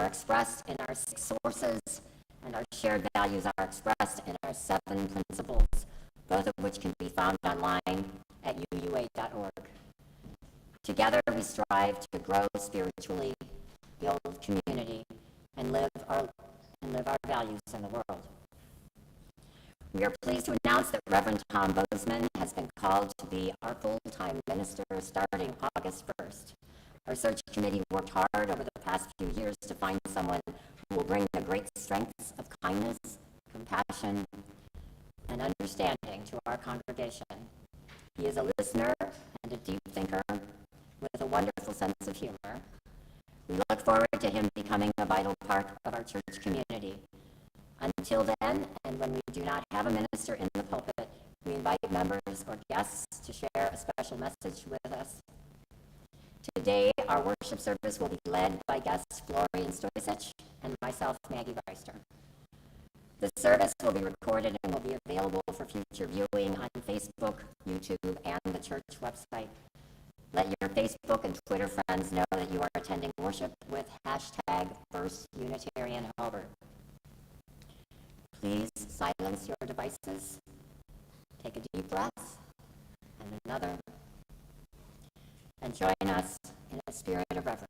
expressed in our 6 sources, and our shared values are expressed in our 7 principles, both of which can be found online at uua.org. Together, we strive to grow spiritually, build community, and live our values in the world. We are pleased to announce that Reverend Tom Bozeman has been called to be our full-time minister starting August 1st. Our search committee worked hard over the past few years to find someone who will bring the great strengths of kindness, compassion, and understanding to our congregation. He is a listener and a deep thinker with a wonderful sense of humor. We look forward to him becoming a vital part of our church community. Until then, and when we do not have a minister in the pulpit, we invite members or guests to share a special message with us. Today, our worship service will be led by guests Florian Steciuch and myself, Maggie Reister. The service will be recorded and will be available for future viewing on Facebook, YouTube, and the church website. Let your Facebook and Twitter friends know that you are attending worship with hashtag First Unitarian Hobart. Please silence your devices. Take a deep breath and another. And join us in a spirit of reverence.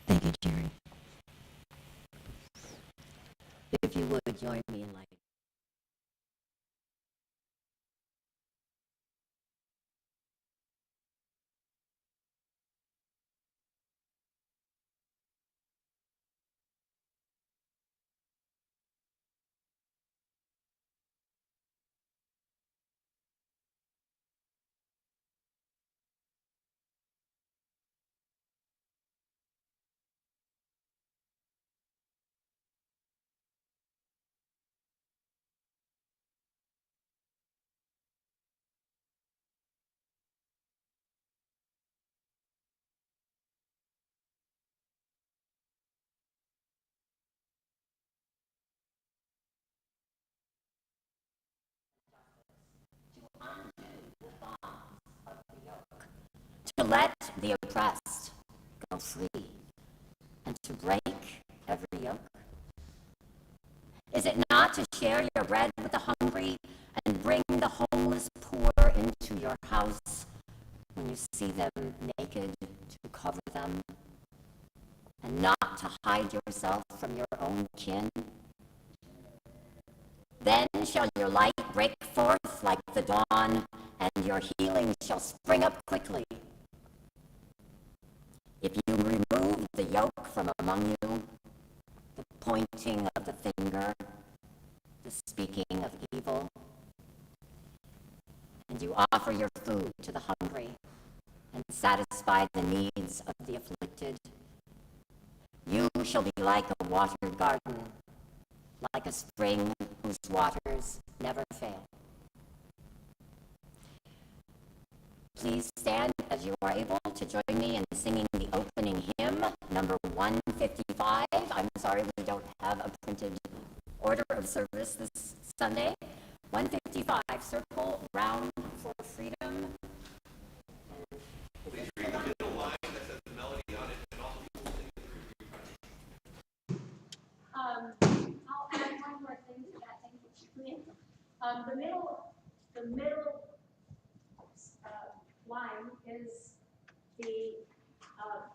Thank you, Jerry. If you would join me in lighting. To let the oppressed go free and to break every yoke? Is it not to share your bread with the hungry and bring the homeless poor into your house when you see them naked, to cover them, and not to hide yourself from your own kin? Then shall your light break forth like the dawn, and your healing shall spring up quickly. If you remove the yoke from among you, the pointing of the finger, the speaking of evil, You offer your food to the hungry and satisfy the needs of the afflicted. You shall be like a watered garden, like a spring whose waters never fail. Please stand as you are able to join me in singing the opening hymn, number 155. I'm sorry we don't have a printed order of service this Sunday. 155, Circle Round for Freedom. Please read the middle line that says the melody on it, and also people sing it. I'll add one more thing to that. Thank you, Julian. The middle line is the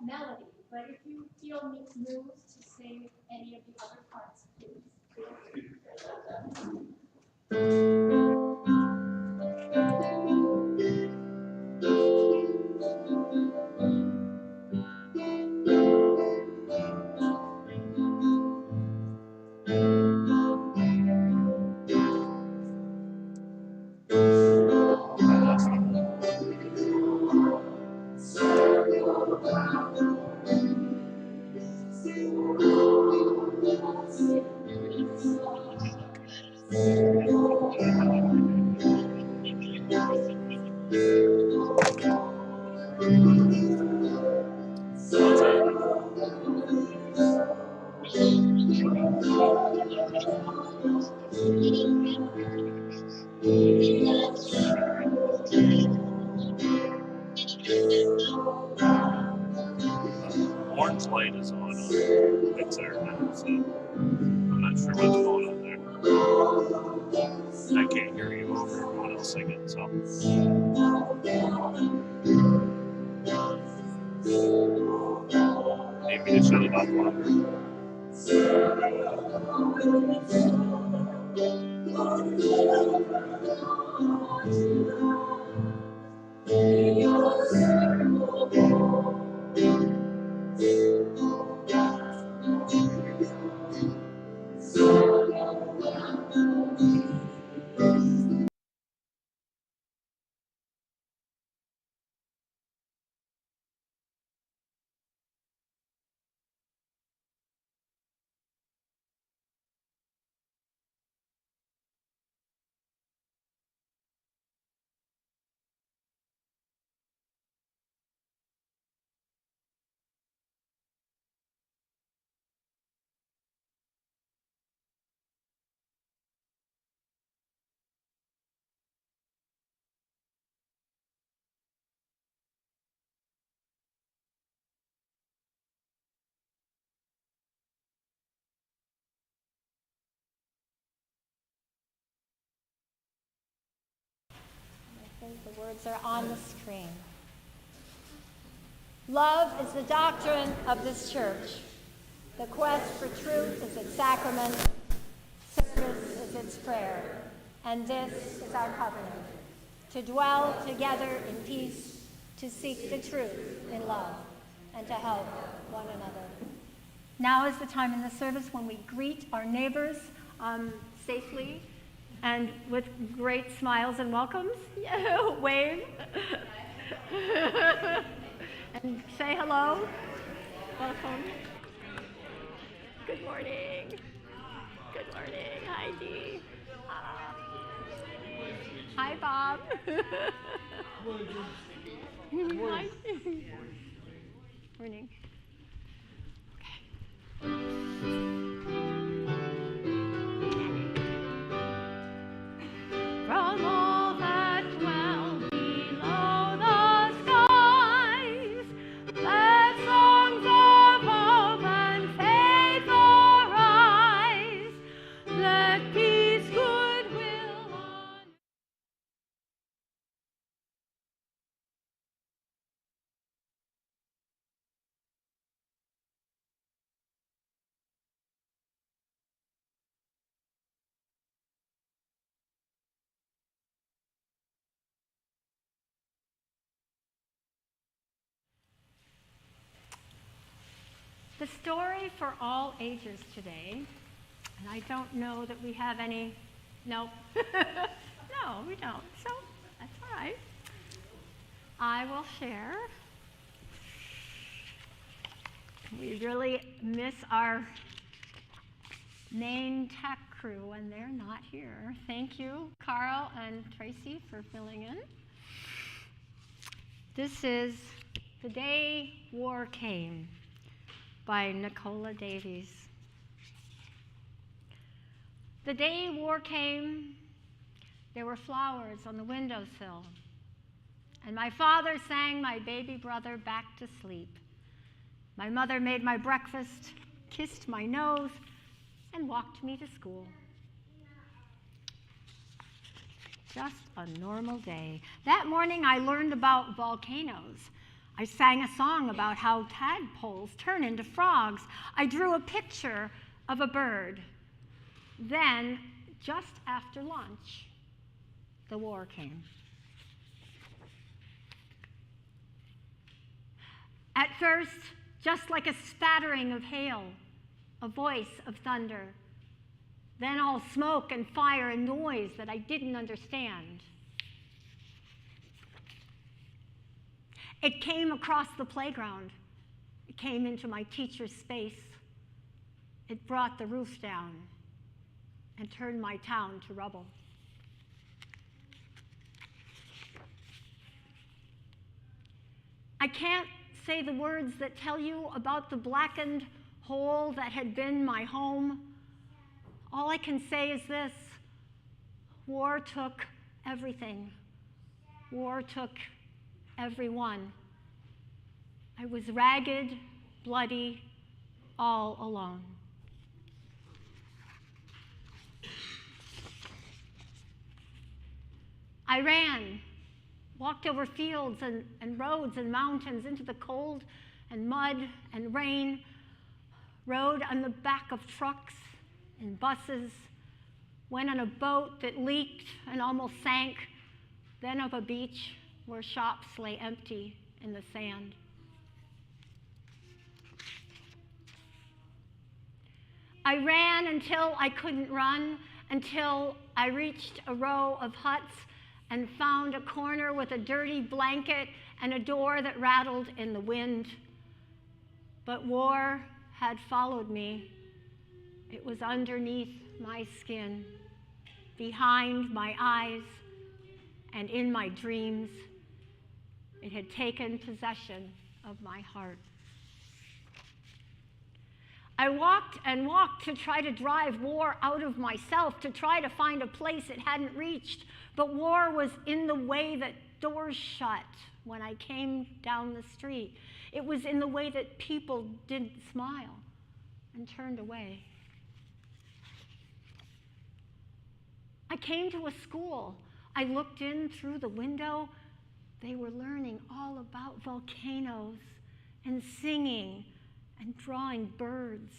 melody, but if you feel moved to sing any of the other parts, please feel free. Orange light is on Pixar now, so I'm not sure what's going on there. I can't hear you over everyone else singing, so maybe to shut it off longer. I think the words are on the screen. Love is the doctrine of this church. The quest for truth is its sacrament. Service is its prayer. And this is our covenant. To dwell together in peace, to seek the truth in love, and to help one another. Now is the time in the service when we greet our neighbors safely and with great smiles and welcomes. Wave. And say hello. Welcome. Good morning. Good morning. Hi, Dee. Hi, Bob. Hi. Morning. From all that dwell below the skies, let songs of hope and faith arise. Let peace, goodwill, honor. The story for all ages today, and I don't know that we have any, no, no, we don't, so that's all right. I will share. We really miss our main tech crew, and they're not here. Thank you, Carl and Tracy, for filling in. This is The Day War Came by Nicola Davies. The day war came, there were flowers on the windowsill, and my father sang my baby brother back to sleep. My mother made my breakfast, kissed my nose, and walked me to school. Just a normal day. That morning I learned about volcanoes. I sang a song about how tadpoles turn into frogs. I drew a picture of a bird. Then, just after lunch, the war came. At first, just like a spattering of hail, a voice of thunder. Then all smoke and fire and noise that I didn't understand. It came across the playground. It came into my teacher's space. It brought the roof down and turned my town to rubble. I can't say the words that tell you about the blackened hole that had been my home. All I can say is this: war took everything. War took everyone. I was ragged, bloody, all alone. I ran, walked over fields and roads and mountains into the cold and mud and rain, rode on the back of trucks and buses, went on a boat that leaked and almost sank, then up a beach where shops lay empty in the sand. I ran until I couldn't run, until I reached a row of huts and found a corner with a dirty blanket and a door that rattled in the wind. But war had followed me. It was underneath my skin, behind my eyes, and in my dreams. It had taken possession of my heart. I walked and walked to try to drive war out of myself, to try to find a place it hadn't reached. But war was in the way that doors shut when I came down the street. It was in the way that people didn't smile and turned away. I came to a school. I looked in through the window. They were learning all about volcanoes and singing and drawing birds.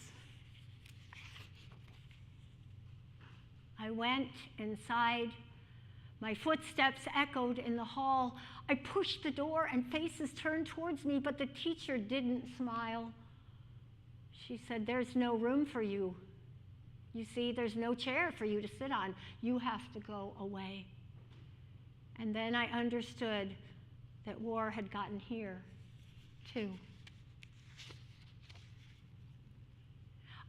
I went inside. My footsteps echoed in the hall. I pushed the door and faces turned towards me, but the teacher didn't smile. She said, "There's no room for you. You see, there's no chair for you to sit on. You have to go away." And then I understood that war had gotten here, too.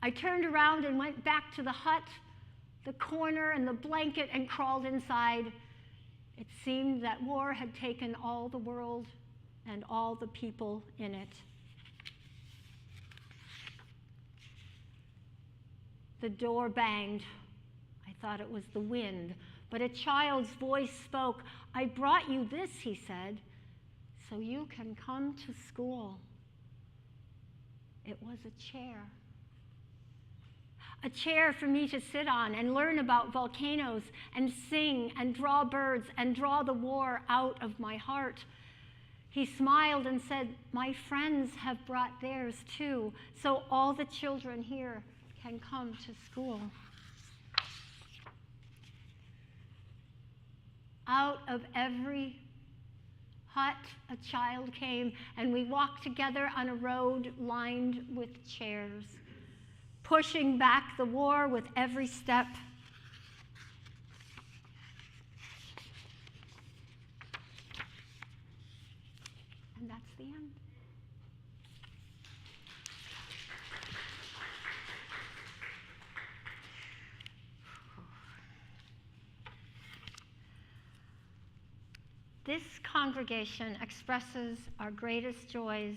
I turned around and went back to the hut, the corner and the blanket, and crawled inside. It seemed that war had taken all the world and all the people in it. The door banged. I thought it was the wind, but a child's voice spoke. "I brought you this," he said, "so you can come to school." It was a chair. A chair for me to sit on and learn about volcanoes and sing and draw birds and draw the war out of my heart. He smiled and said, "My friends have brought theirs too, so all the children here can come to school." Out of every hut, a child came, and we walked together on a road lined with chairs, pushing back the war with every step. the end. This congregation expresses our greatest joys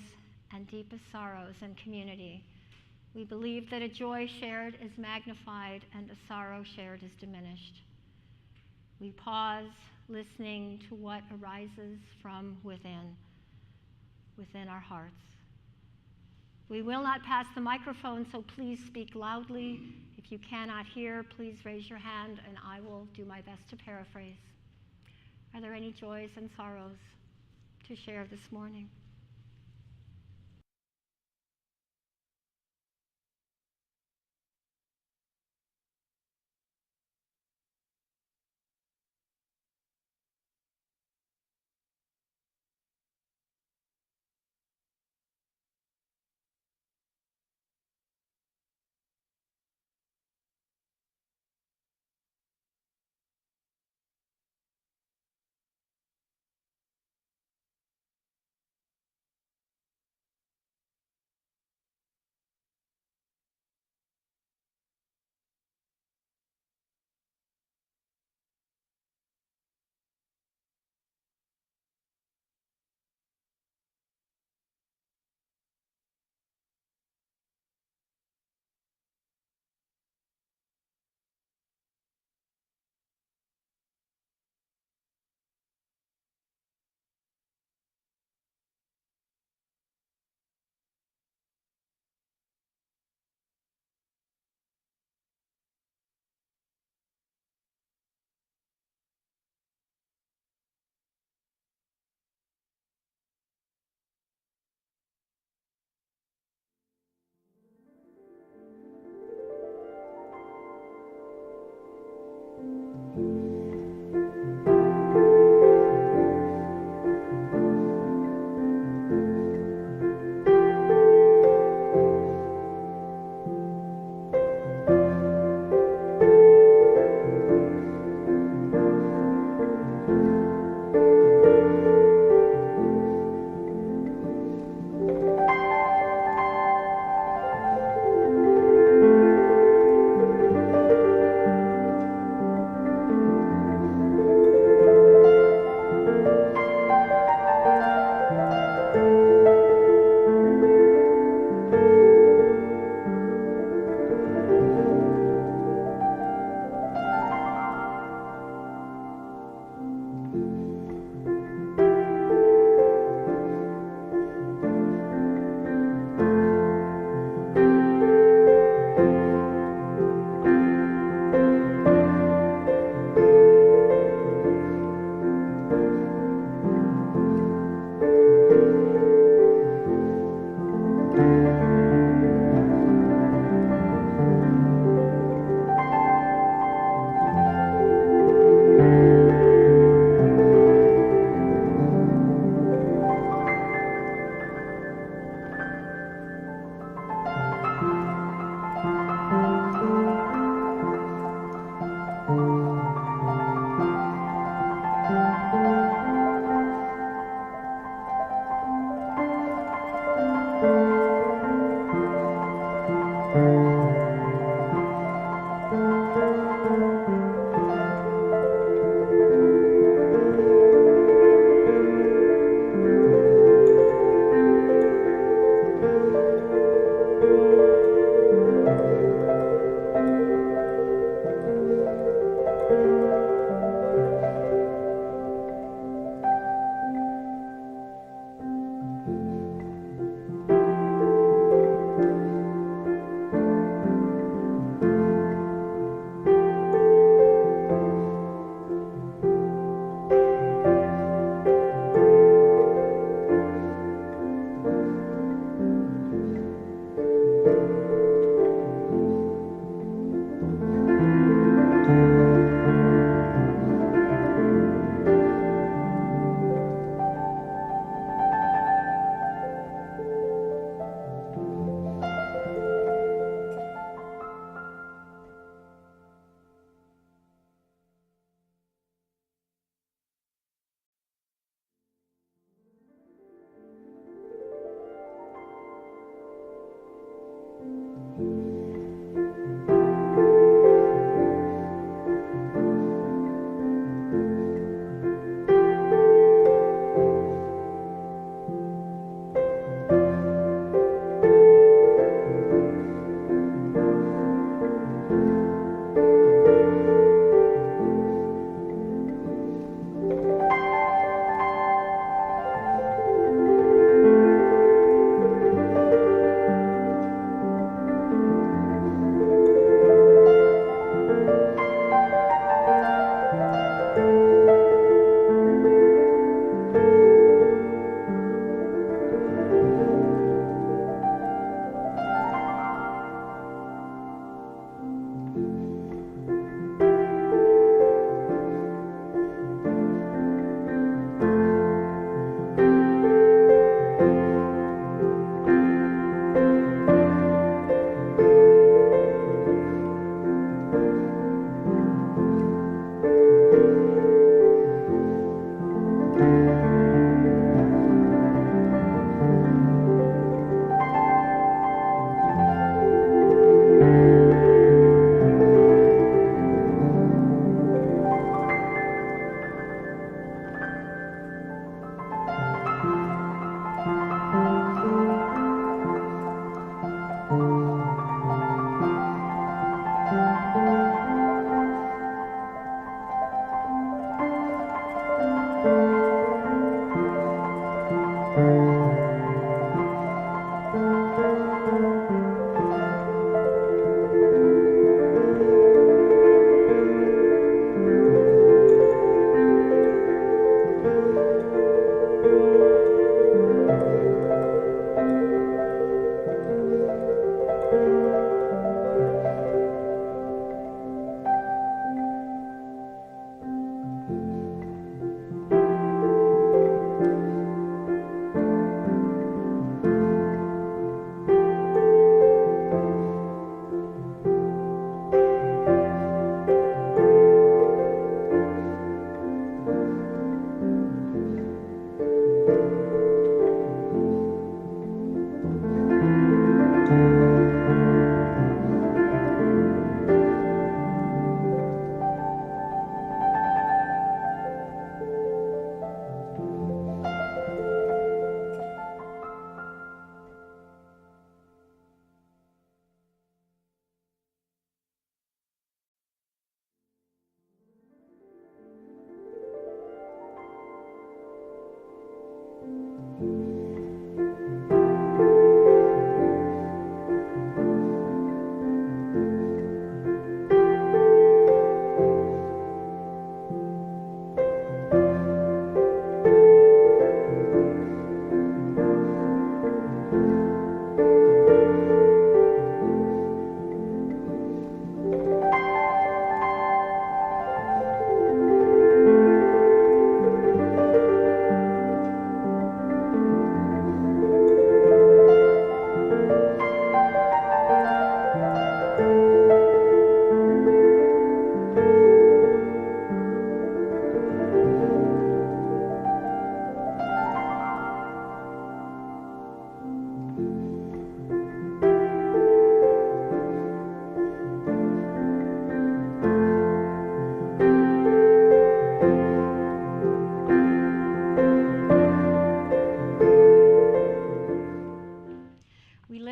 and deepest sorrows in community. We believe that a joy shared is magnified and a sorrow shared is diminished. We pause, listening to what arises from within our hearts. We will not pass the microphone, so please speak loudly. If you cannot hear, please raise your hand and I will do my best to paraphrase. Are there any joys and sorrows to share this morning?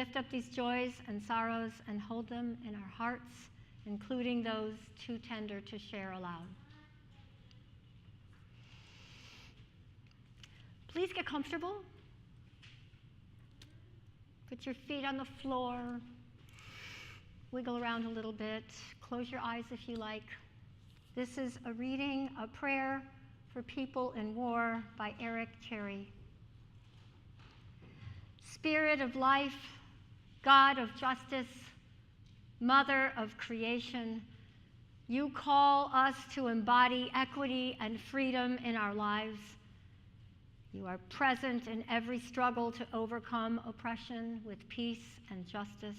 lift up these joys and sorrows and hold them in our hearts, including those too tender to share aloud. Please get comfortable. Put your feet on the floor. Wiggle around a little bit. Close your eyes if you like. This is a reading, a prayer for people in war by Eric Cherry. Spirit of life, God of justice, Mother of creation, you call us to embody equity and freedom in our lives. You are present in every struggle to overcome oppression with peace and justice.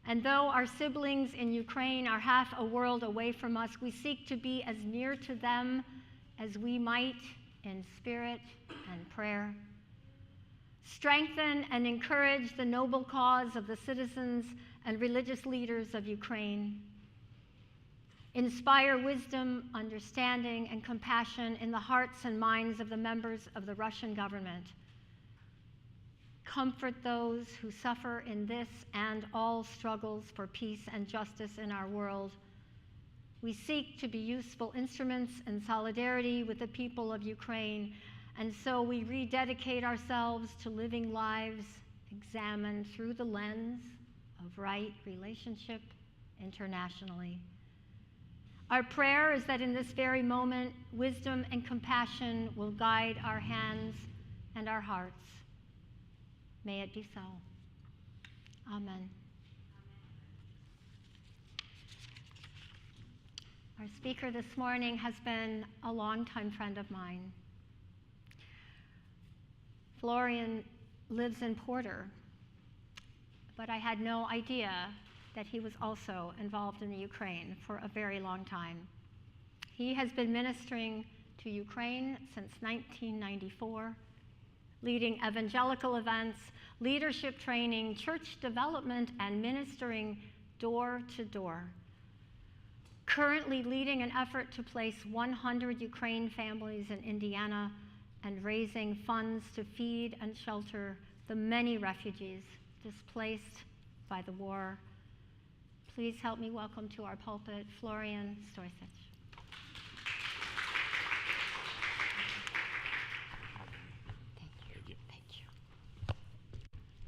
And though our siblings in Ukraine are half a world away from us, we seek to be as near to them as we might in spirit and prayer. Strengthen and encourage the noble cause of the citizens and religious leaders of Ukraine. Inspire wisdom, understanding, and compassion in the hearts and minds of the members of the Russian government. Comfort those who suffer in this and all struggles for peace and justice in our world. We seek to be useful instruments in solidarity with the people of Ukraine, and so we rededicate ourselves to living lives examined through the lens of right relationship internationally. Our prayer is that in this very moment, wisdom and compassion will guide our hands and our hearts. May it be so. Amen. Our speaker this morning has been a longtime friend of mine. Florian lives in Porter, but I had no idea that he was also involved in the Ukraine for a very long time. He has been ministering to Ukraine since 1994, leading evangelical events, leadership training, church development, and ministering door to door. Currently leading an effort to place 100 Ukraine families in Indiana and raising funds to feed and shelter the many refugees displaced by the war. Please help me welcome to our pulpit Florian Steciuch. Thank you.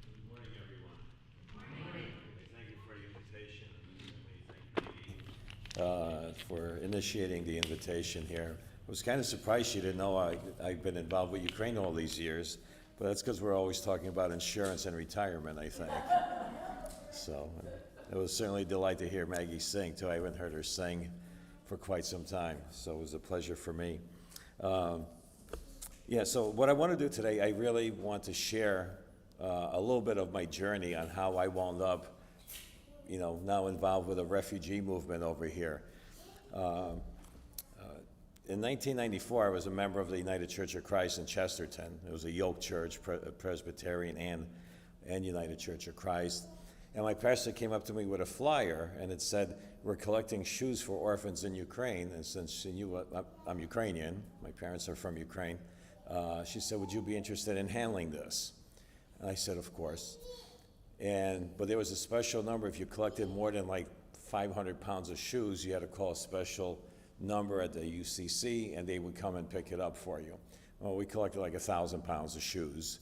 Good morning, everyone. for initiating the invitation here. I was kind of surprised she didn't know I've been involved with Ukraine all these years, but that's because we're always talking about insurance and retirement, I think. So it was certainly a delight to hear Maggie sing, too. I haven't heard her sing for quite some time, so it was a pleasure for me. Yeah, so what I want to do today, I really want to share a little bit of my journey on how I wound up, now involved with a refugee movement over here. In 1994, I was a member of the United Church of Christ in Chesterton. It was a yoke church, Presbyterian and United Church of Christ. And my pastor came up to me with a flyer, and it said, "We're collecting shoes for orphans in Ukraine." And since she knew I'm Ukrainian, my parents are from Ukraine, she said, "Would you be interested in handling this?" And I said, "Of course." But there was a special number. If you collected more than like 500 pounds of shoes, you had to call a special number at the UCC, and they would come and pick it up for you. Well, we collected like 1,000 pounds of shoes.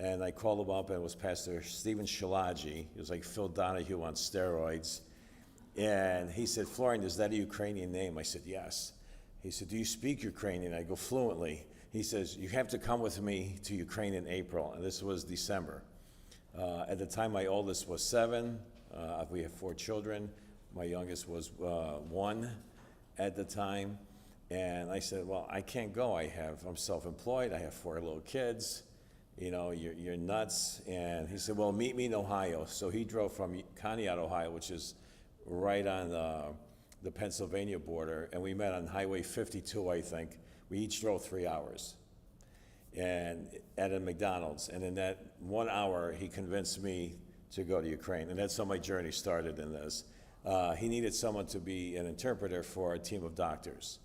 And I called him up, and it was Pastor Stephen Shalaji. He was like Phil Donahue on steroids. And he said, "Florian, is that a Ukrainian name?" I said, "Yes." He said, "Do you speak Ukrainian?" I go, "Fluently." He says, "You have to come with me to Ukraine in April." And this was December. At the time, my oldest was 7. We have 4 children. My youngest was 1 at the time. And I said, "Well, I can't go. I'm self-employed. I have 4 little kids. You're nuts." And he said, "Well, meet me in Ohio." So he drove from Conneaut, Ohio, which is right on the Pennsylvania border, and we met on Highway 52, I think. We each drove 3 hours, and at a McDonald's. And in that 1 hour, he convinced me to go to Ukraine, and that's how my journey started in this. He needed someone to be an interpreter for a team of doctors.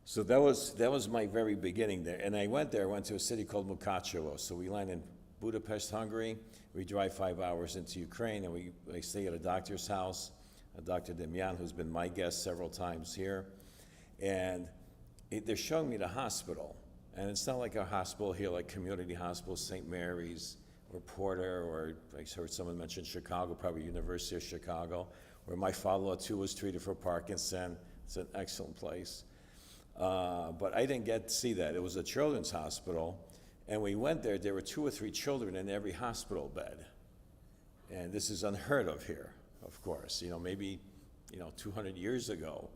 So that was my very beginning there. And I went to a city called Mukachevo. So we land in Budapest, Hungary. We drive 5 hours into Ukraine, and I stay at a doctor's house, Dr. Demyan, who's been my guest several times here. And they're showing me the hospital. And it's not like a hospital here, like community hospitals, St. Mary's or Porter, or I heard someone mention Chicago, probably University of Chicago, where my father-in-law too was treated for Parkinson. It's an excellent place. But I didn't get to see that. It was a children's hospital, and we went there. There were 2 or 3 children in every hospital bed. And this is unheard of here, of course, maybe 200 years ago.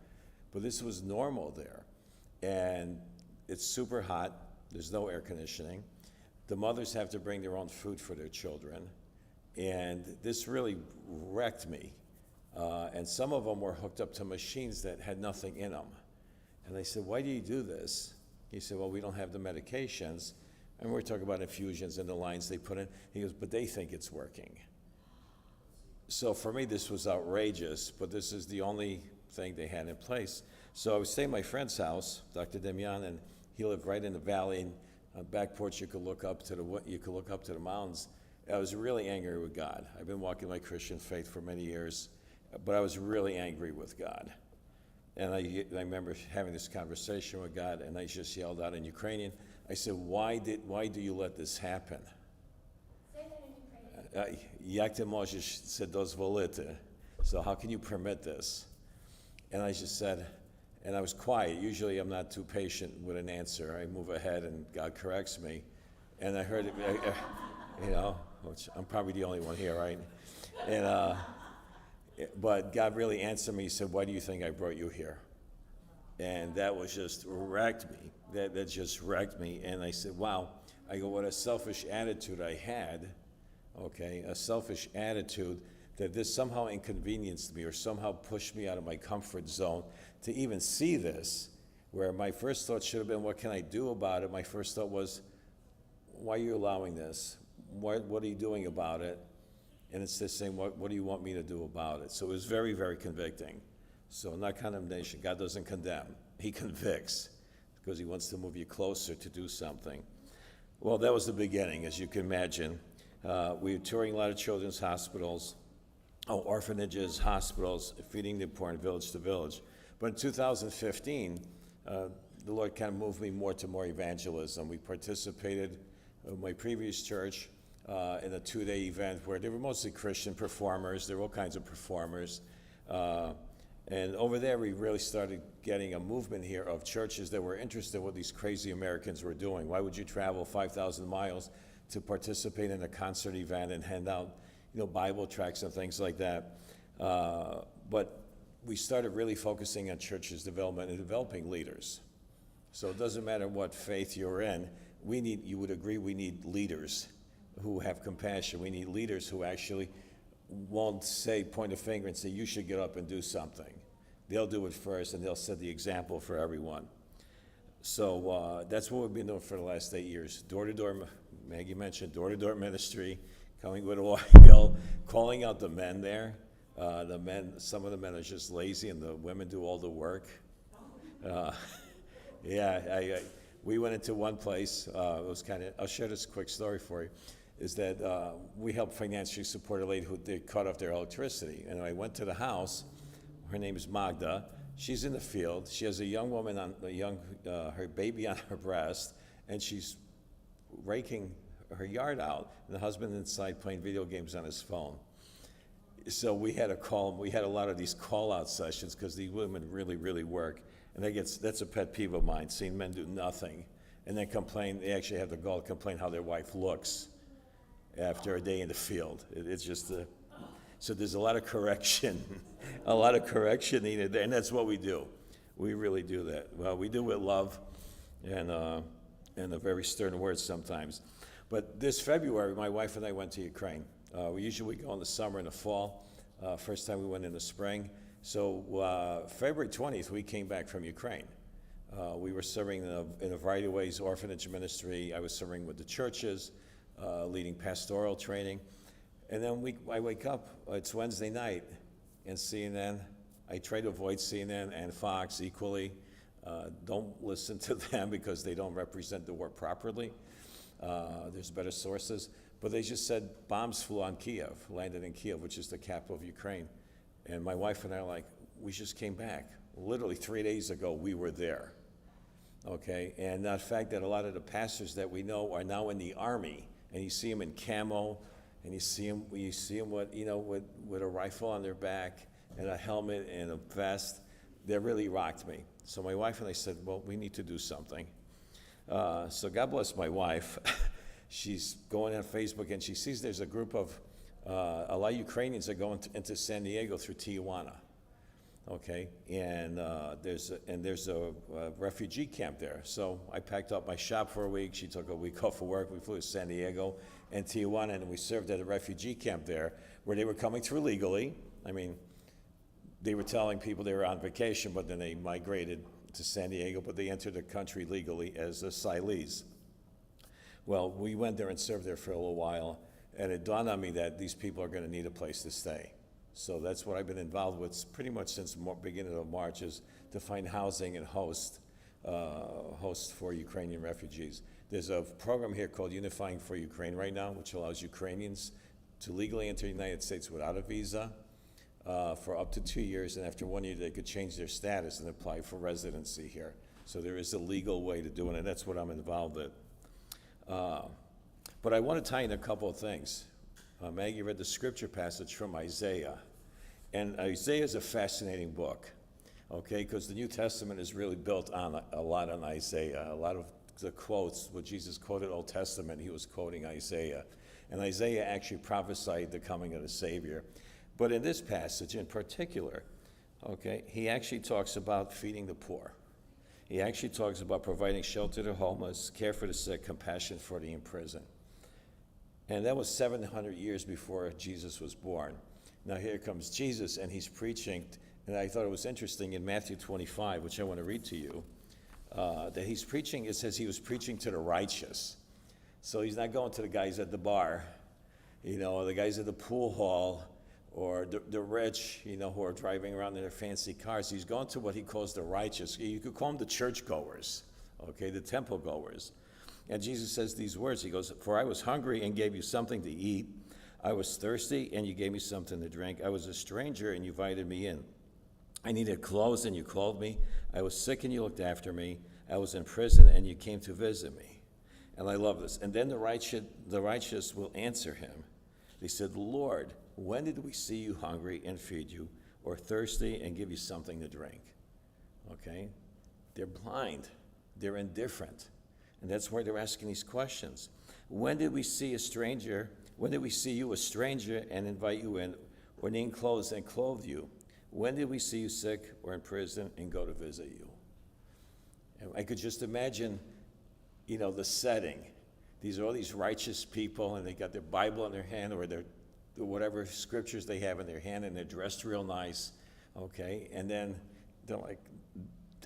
But this was normal there. And it's super hot. There's no air conditioning. The mothers have to bring their own food for their children. And this really wrecked me. And some of them were hooked up to machines that had nothing in them. And I said, "Why do you do this?" He said, "Well, we don't have the medications." And we're talking about infusions and the lines they put in. He goes, "But they think it's working." So for me, this was outrageous, but this is the only thing they had in place. So I was staying at my friend's house, Dr. Demyan, and he lived right in the valley. And on the back porch, you could look up to the mountains. I was really angry with God. I've been walking my Christian faith for many years, but I was really angry with God. And I remember having this conversation with God, and I just yelled out in Ukrainian. I said, why do you let this happen? Say that in Ukrainian. Як ти можеш це дозволити? So how can you permit this? And I just said, and I was quiet. Usually I'm not too patient with an answer. I move ahead and God corrects me. And I heard it, which I'm probably the only one here, right? And but God really answered me. He said, "Why do you think I brought you here?" And that was just wrecked me. That just wrecked me. And I said, wow. I go, what a selfish attitude I had, okay? A selfish attitude that this somehow inconvenienced me or somehow pushed me out of my comfort zone to even see this, where my first thought should have been, what can I do about it? My first thought was, why are you allowing this? What are you doing about it? And it's this saying, what do you want me to do about it? So it was very, very convicting. So not condemnation. God doesn't condemn. He convicts because he wants to move you closer to do something. Well, that was the beginning, as you can imagine. We were touring a lot of children's hospitals, orphanages, hospitals, feeding the poor in village to village. But in 2015, the Lord kind of moved me more to more evangelism. We participated in my previous church in a 2-day event where there were mostly Christian performers. There were all kinds of performers. And over there, we really started getting a movement here of churches that were interested in what these crazy Americans were doing. Why would you travel 5,000 miles to participate in a concert event and hand out, Bible tracts and things like that? But we started really focusing on churches' development and developing leaders. So it doesn't matter what faith you're in. You would agree, we need leaders who have compassion. We need leaders who actually won't point a finger and say, you should get up and do something. They'll do it first, and they'll set the example for everyone. So that's what we've been doing for the last 8 years. Door-to-door, Maggie mentioned, door-to-door ministry, coming with oil, calling out the men there. Some of the men are just lazy, and the women do all the work. We went into one place, it was I'll share this quick story for you, is that we helped financially support a lady who they cut off their electricity. And I went to the house. Her name is Magda. She's in the field. She has a young woman her baby on her breast, and she's raking her yard out, and the husband inside playing video games on his phone. So we had a lot of these call-out sessions because these women really, really work. And that's a pet peeve of mine, seeing men do nothing and then complain. They actually have the gall to complain how their wife looks after a day in the field. It's just so there's a lot of correction, needed there, and that's what we do. We really do that. Well, we do with love and a very stern words sometimes. But this February, my wife and I went to Ukraine. We usually go in the summer and the fall. First time we went in the spring. So February 20th, we came back from Ukraine. We were serving in a variety of ways, orphanage ministry. I was serving with the churches, leading pastoral training. And then I wake up, it's Wednesday night, and CNN, I try to avoid CNN and Fox equally. Don't listen to them because they don't represent the war properly. There's better sources. But they just said bombs flew on Kiev, landed in Kiev, which is the capital of Ukraine. And my wife and I are like, we just came back. Literally 3 days ago, we were there. Okay, and the fact that a lot of the pastors that we know are now in the army, and you see them in camo, and you see them with a rifle on their back and a helmet and a vest, that really rocked me. So my wife and I said, well, we need to do something. So God bless my wife. She's going on Facebook and she sees there's a group of a lot of Ukrainians are going into San Diego through Tijuana. Okay, and there's a refugee camp there. So I packed up my shop for a week. She took a week off of work. We flew to San Diego and Tijuana, and we served at a refugee camp there where they were coming through legally. I mean, they were telling people they were on vacation, but then they migrated to San Diego, but they entered the country legally as asylees. Well, we went there and served there for a little while, and it dawned on me that these people are going to need a place to stay. So that's what I've been involved with pretty much since the beginning of March, is to find housing and host for Ukrainian refugees. There's a program here called Unifying for Ukraine right now, which allows Ukrainians to legally enter the United States without a visa for up to 2 years, and after 1 year they could change their status and apply for residency here. So there is a legal way to do it, and that's what I'm involved with. But I want to tie in a couple of things. Maggie read the scripture passage from Isaiah. And Isaiah is a fascinating book, okay, because the New Testament is really built on a lot on Isaiah. A lot of the quotes, what Jesus quoted Old Testament, he was quoting Isaiah. And Isaiah actually prophesied the coming of the Savior. But in this passage in particular, okay, he actually talks about feeding the poor. He actually talks about providing shelter to homeless, care for the sick, compassion for the imprisoned. And that was 700 years before Jesus was born. Now here comes Jesus, and he's preaching, and I thought it was interesting in Matthew 25, which I want to read to you, that he's preaching, it says he was preaching to the righteous. So he's not going to the guys at the bar, or the guys at the pool hall, or the rich, who are driving around in their fancy cars. He's going to what he calls the righteous. You could call them the churchgoers, okay, the temple goers. And Jesus says these words. He goes, "For I was hungry and gave you something to eat. I was thirsty and you gave me something to drink. I was a stranger and you invited me in. I needed clothes and you clothed me. I was sick and you looked after me. I was in prison and you came to visit me." And I love this. And then the righteous will answer him. They said, "Lord, when did we see you hungry and feed you, or thirsty and give you something to drink. Okay? They're blind. They're indifferent. And that's why they're asking these questions. When did we see a stranger? When did we see you a stranger and invite you in, or need clothes and clothe you? When did we see you sick or in prison and go to visit you? And I could just imagine, the setting. These are all these righteous people, and they got their Bible in their hand, or their whatever scriptures they have in their hand, and they're dressed real nice, okay? And then they're like,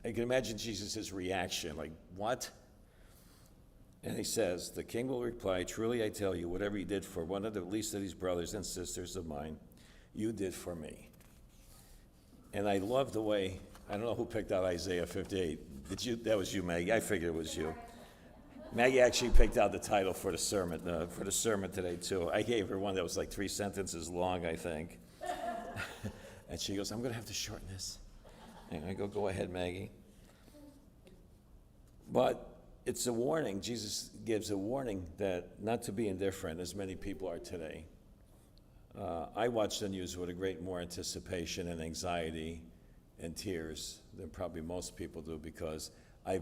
I can imagine Jesus' reaction, like, what? And he says, the king will reply, truly I tell you, whatever you did for one of the least of these brothers and sisters of mine, you did for me. And I love the way, I don't know who picked out Isaiah 58. Did you? That was you, Maggie. I figured it was you. Maggie actually picked out the title for the sermon today, too. I gave her one that was like 3 sentences long, I think. And she goes, I'm going to have to shorten this. And I go ahead, Maggie. But it's a warning. Jesus gives a warning that not to be indifferent, as many people are today. I watch the news with a great more anticipation and anxiety and tears than probably most people do, because I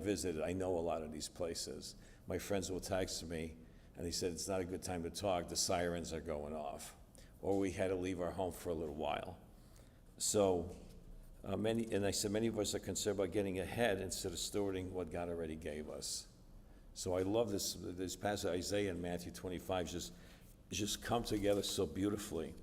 know a lot of these places. My friends will text me, and they said, it's not a good time to talk, the sirens are going off. Or we had to leave our home for a little while. So many of us are concerned about getting ahead instead of stewarding what God already gave us. So I love this passage, Isaiah and Matthew 25, just come together so beautifully.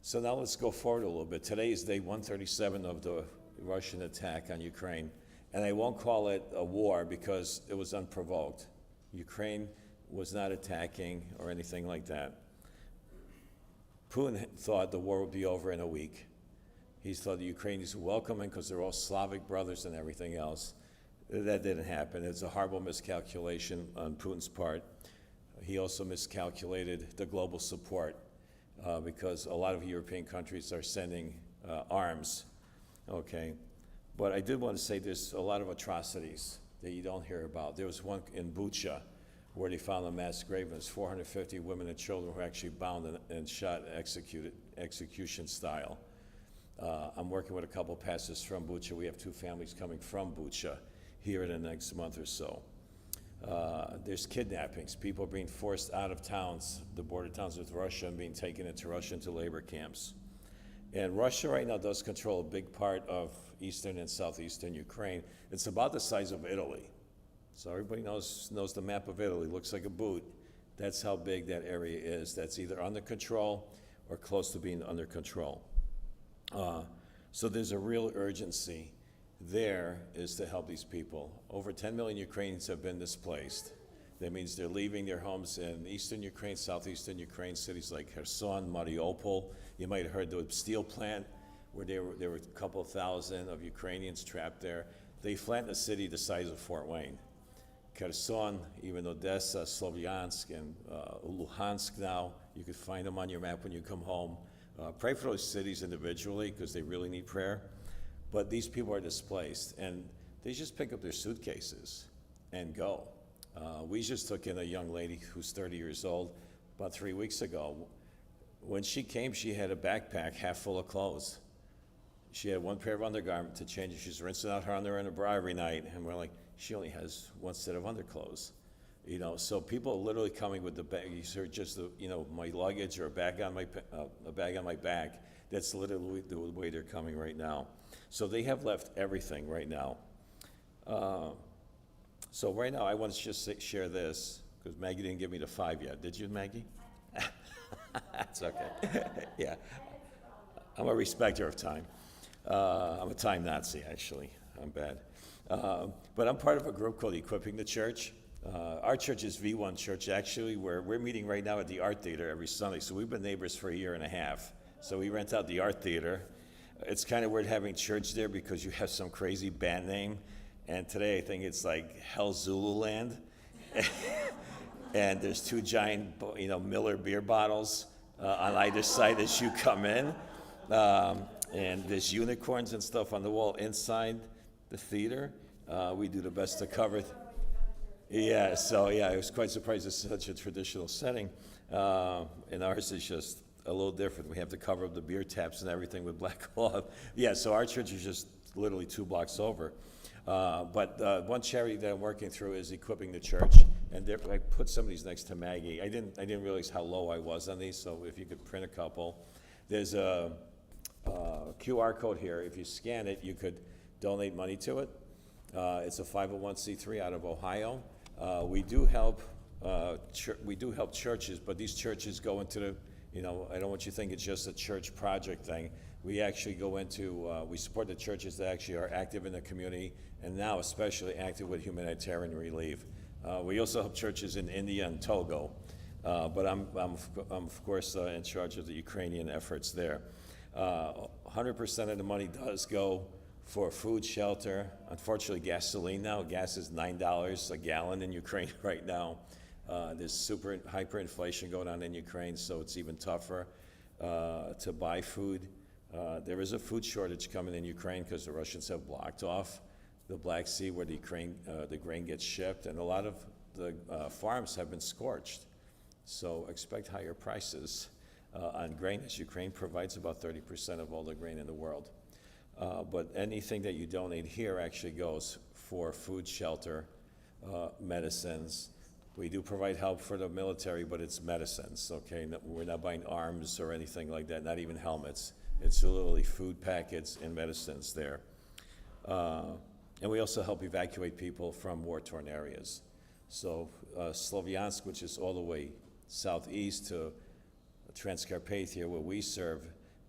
So now let's go forward a little bit. Today is day 137 of the Russian attack on Ukraine. And I won't call it a war because it was unprovoked. Ukraine was not attacking or anything like that. Putin thought the war would be over in a week. He thought the Ukrainians were welcoming because they're all Slavic brothers and everything else. That didn't happen. It's a horrible miscalculation on Putin's part. He also miscalculated the global support because a lot of European countries are sending arms, okay? But I did want to say there's a lot of atrocities that you don't hear about. There was one in Bucha where they found a mass grave, and there's 450 women and children who were actually bound and shot and executed, execution style. I'm working with a couple pastors from Bucha. We have 2 families coming from Bucha here in the next month or so. There's kidnappings. People are being forced out of towns, the border towns with Russia, and being taken into Russia into labor camps. And Russia right now does control a big part of eastern and southeastern Ukraine. It's about the size of Italy. So everybody knows the map of Italy. Looks like a boot. That's how big that area is. That's either under control or close to being under control. So there's a real urgency there is to help these people. Over 10 million Ukrainians have been displaced. That means they're leaving their homes in eastern Ukraine, southeastern Ukraine, cities like Kherson, Mariupol. You might have heard the steel plant where there were a couple thousand of Ukrainians trapped there. They flattened a city the size of Fort Wayne. Kherson, even Odessa, Slovyansk, and Luhansk now. You could find them on your map when you come home. Pray for those cities individually because they really need prayer. But these people are displaced, and they just pick up their suitcases and go. We just took in a young lady who's 30 years old about 3 weeks ago. When she came, she had a backpack half full of clothes. She had 1 pair of undergarments to change. She's rinsing out her underwear and her bra every night, and we're like, she only has 1 set of underclothes. So people are literally coming with the bags, or just my luggage or a bag on my back. That's literally the way they're coming right now. So they have left everything right now. So right now, I want to just share this, because Maggie didn't give me the 5 yet. Did you, Maggie? That's okay. Yeah. I'm a respecter of time. I'm a time Nazi, actually. I'm bad. But I'm part of a group called Equipping the Church. Our church is V1 Church, actually, where we're meeting right now at the Art Theater every Sunday. So we've been neighbors for 1.5 years. So we rent out the Art Theater. It's kind of weird having church there because you have some crazy band name. And today I think it's like Hell Zululand. And there's 2 giant, Miller beer bottles on either side as you come in. And there's unicorns and stuff on the wall inside the theater. We do the best to cover it. Yeah, I was quite surprised it's such a traditional setting. And ours is just a little different. We have to cover up the beer taps and everything with black cloth. Yeah, so our church is just literally 2 blocks over. But one charity that I'm working through is equipping the church, and I put some of these next to Maggie. I didn't realize how low I was on these, so if you could print a couple. There's a QR code here. If you scan it, you could donate money to it. It's a 501c3 out of Ohio. We do help churches, but these churches go into the, I don't want you to think it's just a church project thing. We actually go into, we support the churches that actually are active in the community, and now especially active with humanitarian relief. We also help churches in India and Togo, but I'm of course in charge of the Ukrainian efforts there. 100% of the money does go for food, shelter. Unfortunately, gasoline now. Gas is $9 a gallon in Ukraine right now. There's super hyperinflation going on in Ukraine, so it's even tougher to buy food. There is a food shortage coming in Ukraine because the Russians have blocked off the Black Sea where the grain gets shipped, and a lot of the farms have been scorched. So expect higher prices on grain, as Ukraine provides about 30% of all the grain in the world. But anything that you donate here actually goes for food, shelter, medicines. We do provide help for the military, but it's medicines, okay? We're not buying arms or anything like that, not even helmets. It's literally food packets and medicines there. And we also help evacuate people from war-torn areas. So Sloviansk, which is all the way southeast to Transcarpathia, where we serve,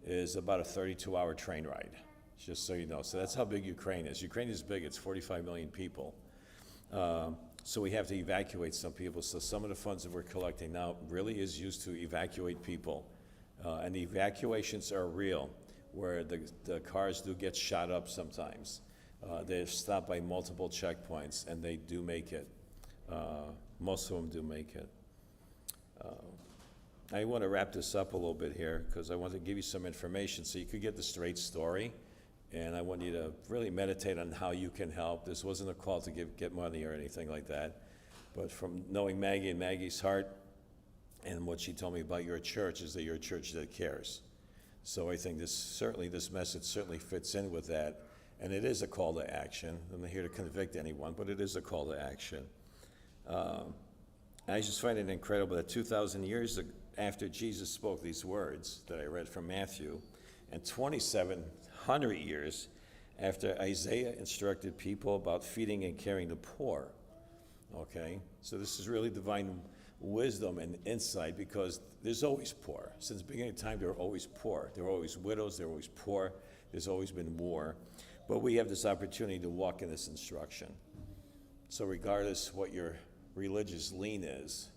is about a 32-hour train ride, just so you know. So that's how big Ukraine is. Ukraine is big. It's 45 million people. So we have to evacuate some people. So some of the funds that we're collecting now really is used to evacuate people. And the evacuations are real, where the cars do get shot up sometimes. They're stopped by multiple checkpoints, and they do make it. Most of them do make it. I want to wrap this up a little bit here because I want to give you some information so you could get the straight story. And I want you to really meditate on how you can help. This wasn't a call to get money or anything like that. But from knowing Maggie and Maggie's heart and what she told me about your church is that you're a church that cares. So I think this message certainly fits in with that. And it is a call to action. I'm not here to convict anyone, but it is a call to action. I just find it incredible that 2,000 years after Jesus spoke these words that I read from Matthew, and 2,700 years after Isaiah instructed people about feeding and caring the poor, okay? So this is really divine wisdom and insight because there's always poor. Since the beginning of time, there are always poor. There are always widows, there are always poor. There's always been war. But we have this opportunity to walk in this instruction. So regardless what your religious lean is,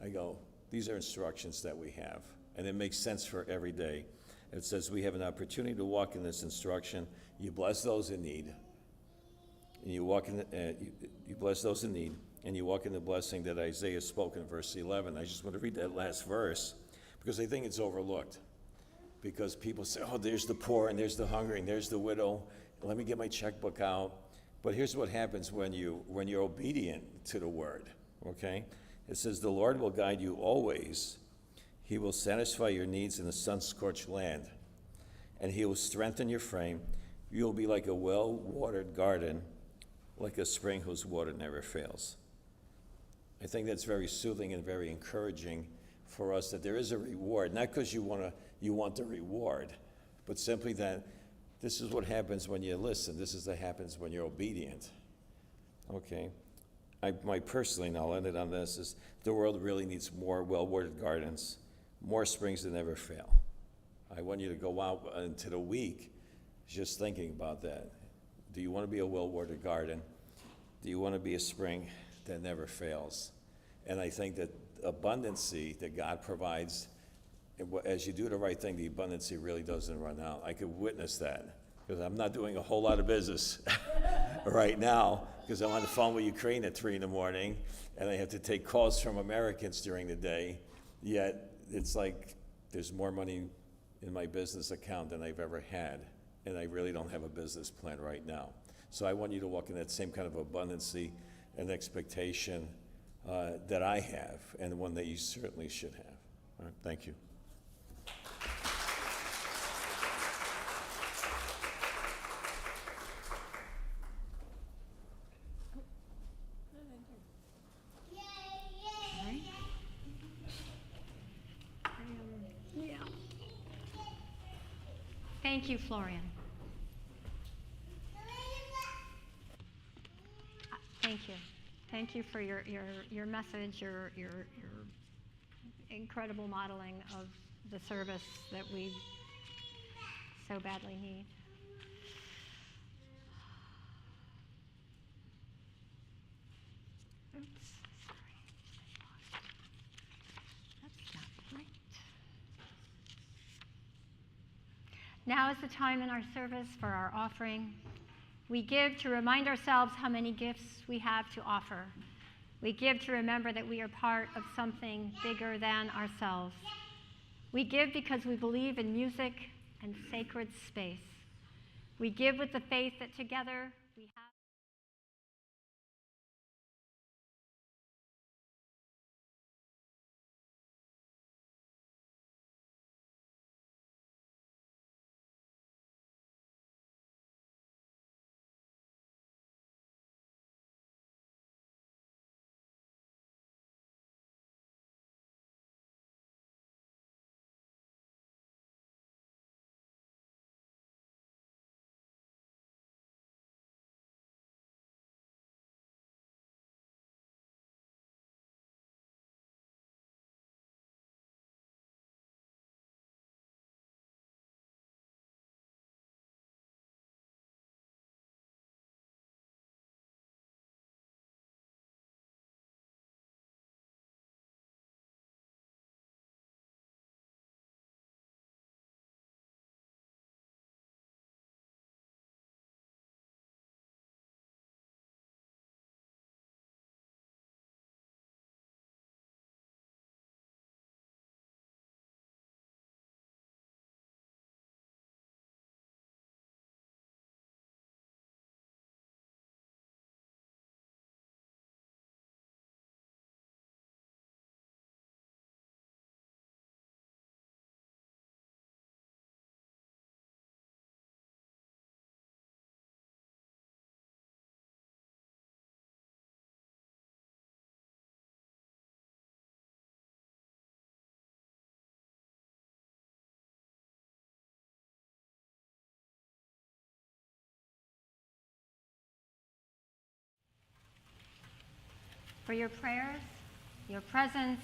I go, these are instructions that we have. And it makes sense for every day. It says we have an opportunity to walk in this instruction. You bless those in need. And you bless those in need. And you walk in the blessing that Isaiah spoke in verse 11. I just want to read that last verse because I think it's overlooked. Because people say, oh, there's the poor and there's the hungry and there's the widow. Let me get my checkbook out. But here's what happens when you're obedient to the word, okay? It says, the Lord will guide you always. He will satisfy your needs in the sun-scorched land, and he will strengthen your frame. You will be like a well-watered garden, like a spring whose water never fails. I think that's very soothing and very encouraging for us that there is a reward, not because you want the reward, but simply that this is what happens when you listen. This is what happens when you're obedient. Okay? My personally, and I'll end it on this, is the world really needs more well-watered gardens, more springs that never fail. I want you to go out into the week just thinking about that. Do you want to be a well-watered garden? Do you want to be a spring that never fails? And I think that abundancy that God provides, as you do the right thing, the abundancy really doesn't run out. I could witness that because I'm not doing a whole lot of business right now because I'm on the phone with Ukraine at 3 a.m. and I have to take calls from Americans during the day. Yet it's like there's more money in my business account than I've ever had, and I really don't have a business plan right now. So I want you to walk in that same kind of abundancy and expectation that I have, and one that you certainly should have. All right, thank you. Thank you, Florian. Thank you. Thank you for your message, your incredible modeling of the service that we so badly need. Oops, sorry. That's not right. Now is the time in our service for our offering. We give to remind ourselves how many gifts we have to offer. We give to remember that we are part of something bigger than ourselves. We give because we believe in music and sacred space. We give with the faith that together we have. For your prayers, your presence,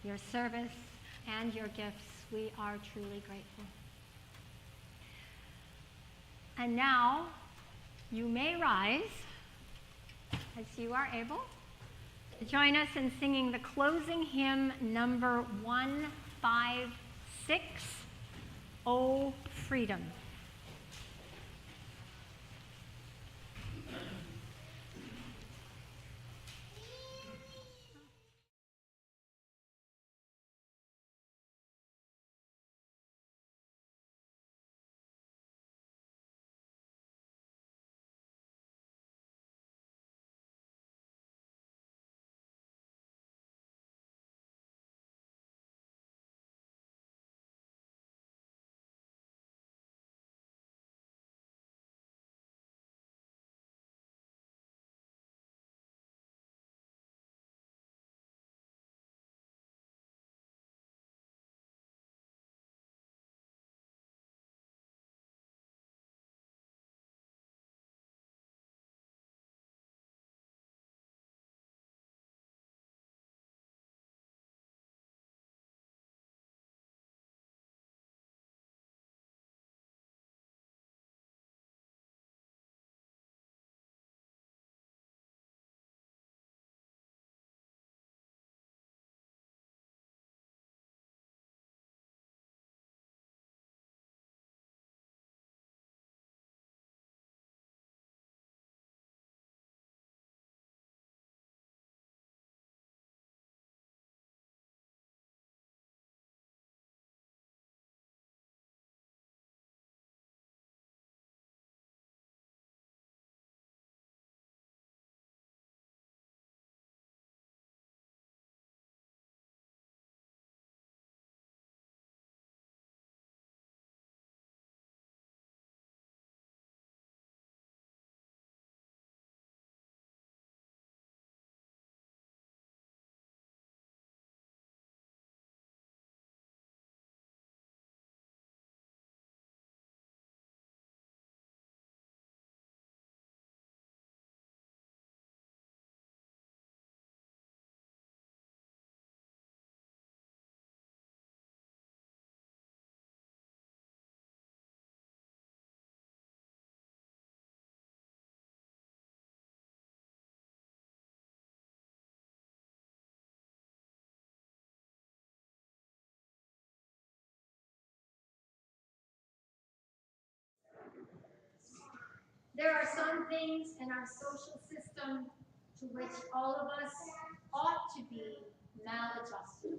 your service, and your gifts, we are truly grateful. And now, you may rise, as you are able, to join us in singing the closing hymn, number 156, O Freedom. There are some things in our social system to which all of us ought to be maladjusted.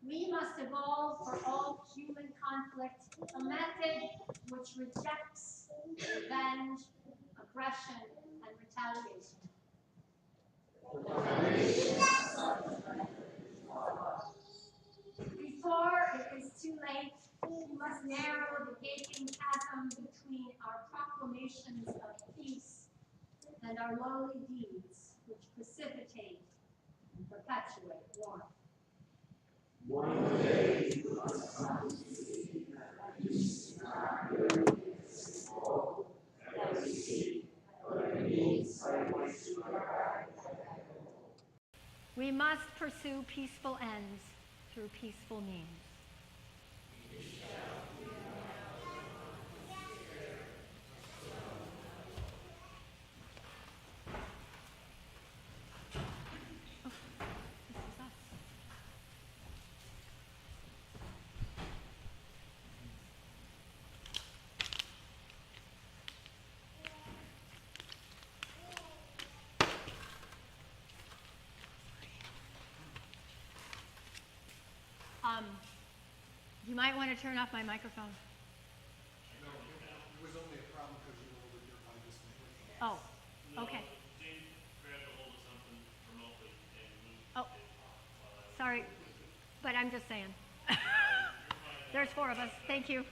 We must evolve for all human conflict a method which rejects revenge, aggression, and retaliation. Before it is too late, we must narrow the gaping chasm between our proclamations of peace and our lowly deeds, which precipitate and perpetuate war. We must pursue peaceful ends through peaceful means. You might want to turn off my microphone. No, it was only a problem because you were over here by this microphone. Oh, okay. Dean grabbed a hold of something remotely and moved Oh, sorry, but I'm just saying. There's 4 of us. Thank you.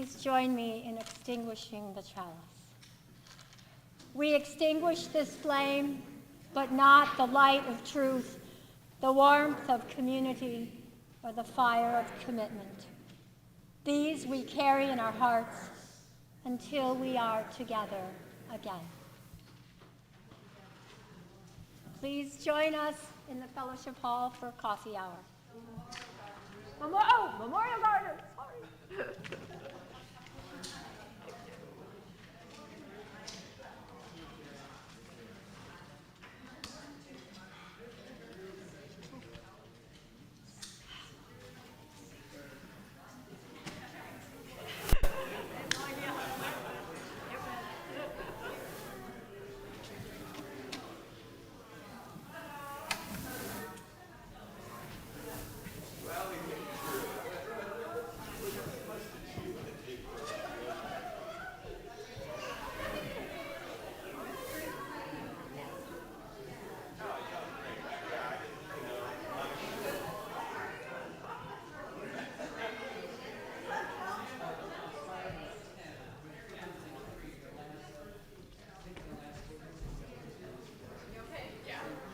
please join me in extinguishing the chalice. We extinguish this flame, but not the light of truth, the warmth of community, or the fire of commitment. These we carry in our hearts until we are together again. Please join us in the fellowship hall for coffee hour. Memorial Garden, sorry.